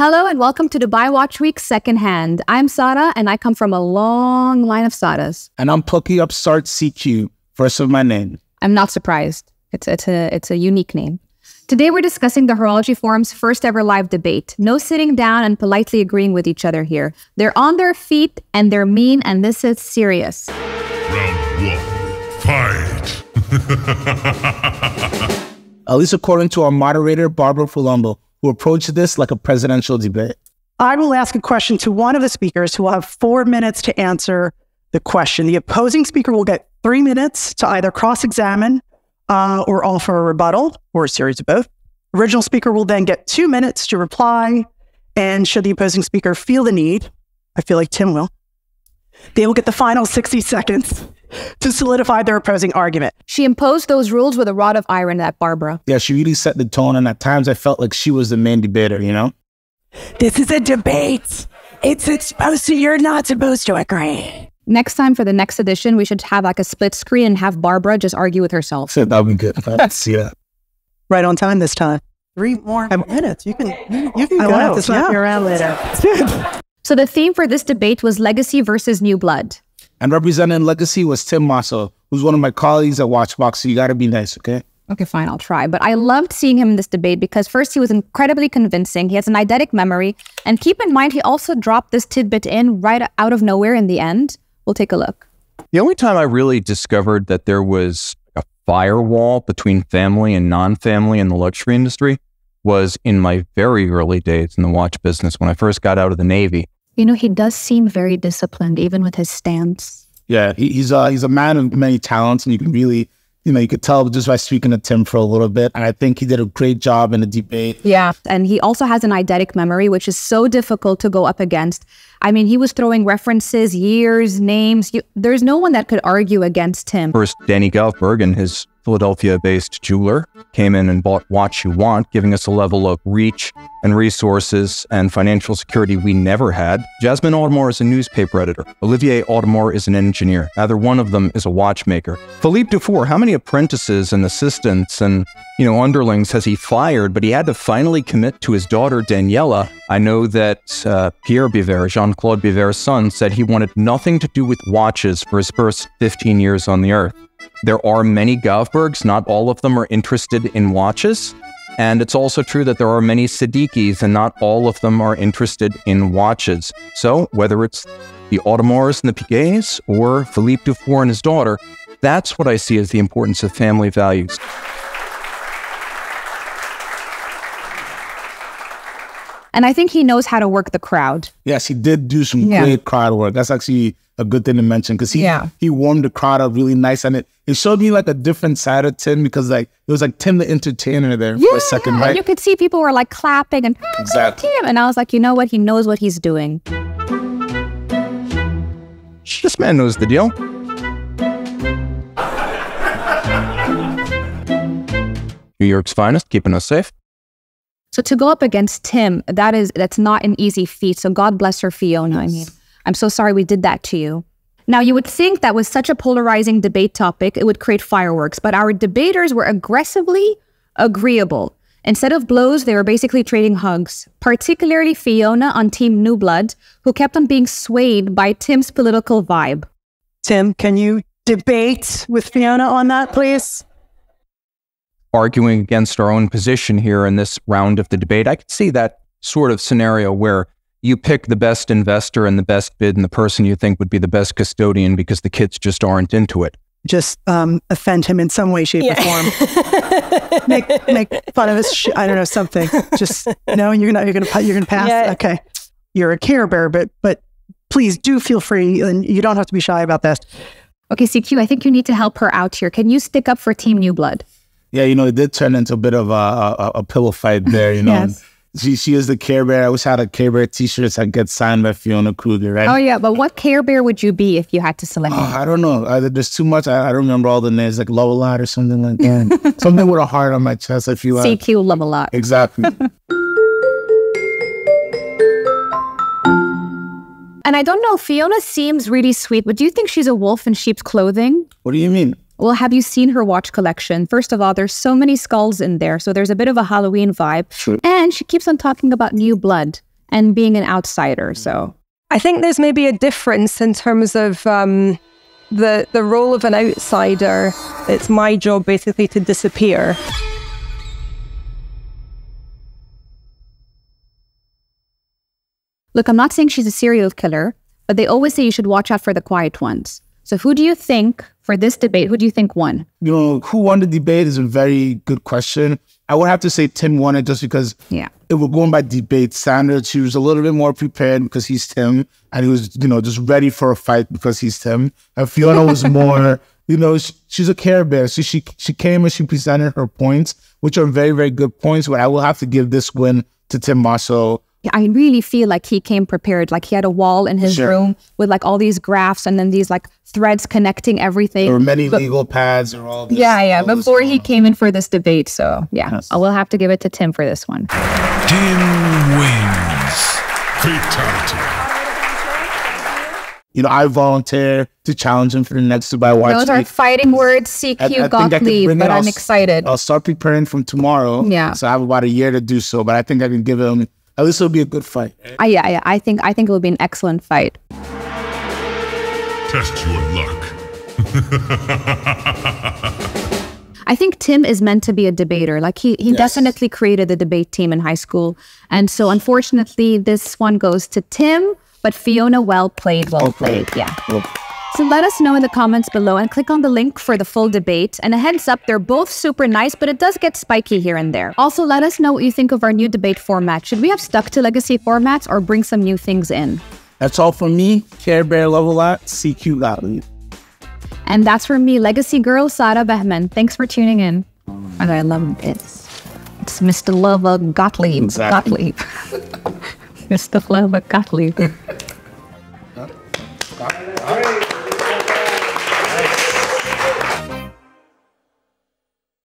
Hello and welcome to Dubai Watch Week Secondhand. I'm Sada and I come from a long line of Sadas. And I'm plucky upstart CQ, first of my name. I'm not surprised. It's a unique name. Today we're discussing the Horology Forum's first ever live debate. No sitting down and politely agreeing with each other here. They're on their feet and they're mean and this is serious. Round one, fight! At least according to our moderator, Barbara Fulumbo, who approached this like a presidential debate. I will ask a question to one of the speakers who will have 4 minutes to answer the question. The opposing speaker will get 3 minutes to either cross-examine or offer a rebuttal, or a series of both. Original speaker will then get 2 minutes to reply, and should the opposing speaker feel the need, I feel like Tim will, they will get the final 60 seconds to solidify their opposing argument. She imposed those rules with a rod of iron, that Barbara. Yeah, she really set the tone, and at times I felt like she was the main debater, you know? This is a debate. It's supposed to, you're not supposed to agree. Next time for the next edition, we should have like a split screen and have Barbara just argue with herself. So that would be good. Let's see that. Right on time this time. 3 more minutes. You can I go. won't have to slap you around later. So the theme for this debate was legacy versus new blood. And representing legacy was Tim Mosso, who's one of my colleagues at WatchBox, so you gotta be nice, okay? Okay, fine, I'll try. But I loved seeing him in this debate because first, he was incredibly convincing. He has an eidetic memory. And keep in mind, he also dropped this tidbit in right out of nowhere in the end. We'll take a look. The only time I really discovered that there was a firewall between family and non-family in the luxury industry was in my very early days in the watch business when I first got out of the Navy. You know, he does seem very disciplined, even with his stance. Yeah, he's a man of many talents, and you can really, you could tell just by speaking to Tim for a little bit. And I think he did a great job in the debate. Yeah, and he also has an eidetic memory, which is so difficult to go up against. I mean, he was throwing references, years, names. There's no one that could argue against him. First, Danny Galfberg, his Philadelphia-based jeweler, came in and bought Watch You Want, giving us a level of reach and resources and financial security we never had. Jasmine Audemars is a newspaper editor. Olivier Audemars is an engineer. Neither one of them is a watchmaker. Philippe Dufour, how many apprentices and assistants and, underlings has he fired? But he had to finally commit to his daughter, Daniela. I know that Pierre Biver, Jean-Claude Biver's son, said he wanted nothing to do with watches for his first 15 years on the earth. There are many Galfbergs, not all of them are interested in watches. And it's also true that there are many Siddiquis, and not all of them are interested in watches. So whether it's the Audemars and the Piguets or Philippe Dufour and his daughter, that's what I see as the importance of family values. And I think he knows how to work the crowd. Yes, he did do some great crowd work. That's actually a good thing to mention because he warmed the crowd up really nice, and it showed me like a different side of Tim because it was like Tim the entertainer there for a second, right? And you could see people were like clapping and exactly. Tim, and I was like, you know what? He knows what he's doing. This man knows the deal. New York's finest, keeping us safe. So to go up against Tim, that's not an easy feat. So God bless her, Fiona. Yes. I mean, I'm so sorry we did that to you. Now, you would think that with such a polarizing debate topic, it would create fireworks, but our debaters were aggressively agreeable. Instead of blows, they were basically trading hugs, particularly Fiona on Team New Blood, who kept on being swayed by Tim's political vibe. Tim, can you debate with Fiona on that, please? Arguing against our own position here in this round of the debate, I could see that sort of scenario where you pick the best investor and the best bid and the person you think would be the best custodian because the kids just aren't into it. Just offend him in some way, shape, or form. make fun of his, I don't know, something. Just no, you're gonna pass. Yeah. Okay, you're a Care Bear, but please do feel free, and you don't have to be shy about this. Okay, CQ, I think you need to help her out here. Can you stick up for Team New Blood? Yeah, it did turn into a bit of a pillow fight there, Yes. She is the Care Bear. I wish I had a Care Bear t-shirt that gets signed by Fiona Kruger, right? Oh, yeah, but what Care Bear would you be if you had to select one? I don't know. There's too much. I don't remember all the names, like Love-A-Lot or something like that. Something with a heart on my chest, I feel like. CQ Love-A-Lot. Exactly. And I don't know, Fiona seems really sweet, but do you think she's a wolf in sheep's clothing? What do you mean? Well, have you seen her watch collection? First of all, there's so many skulls in there, so there's a bit of a Halloween vibe. Sure. And she keeps on talking about new blood. and being an outsider. So I think there's maybe a difference in terms of the role of an outsider. It's my job basically to disappear. Look, I'm not saying she's a serial killer, but they always say you should watch out for the quiet ones. So who do you think, for this debate, who do you think won? You know, who won the debate is a very good question. I would have to say Tim won it just because it was going by debate standards. He was a little bit more prepared because he's Tim, and he was, you know, just ready for a fight because he's Tim. And Fiona was more, you know, she's a Care Bear. So she came and she presented her points, which are very, very good points. But I will have to give this win to Tim Mosso. I really feel like he came prepared. Like he had a wall in his room with like all these graphs and then these like threads connecting everything. There were many legal pads or all this. Yeah. Before he came in for this debate. So I will have to give it to Tim for this one. Tim wins. Fatality. You know, I volunteer to challenge him for the next Dubai Watch Those are fighting words, CQ Gottlieb, but I'm excited. I'll start preparing from tomorrow. Yeah. So I have about a year to do so, but I think I can give him, at least it'll be a good fight. Yeah. I think it will be an excellent fight. Test your luck. I think Tim is meant to be a debater. Like he definitely created the debate team in high school. And so unfortunately, this one goes to Tim, but Fiona, well played. Yeah. So let us know in the comments below and click on the link for the full debate. And a heads up, they're both super nice, but it does get spiky here and there. Also, let us know what you think of our new debate format. Should we have stuck to legacy formats or bring some new things in? That's all from me, Care Bear Love a Lot, CQ Gottlieb. And that's from me, Legacy Girl, Sarah Bahman. Thanks for tuning in. And I love this. It's Mr. Lova Gottlieb. Exactly. Mr. Lova Gottlieb.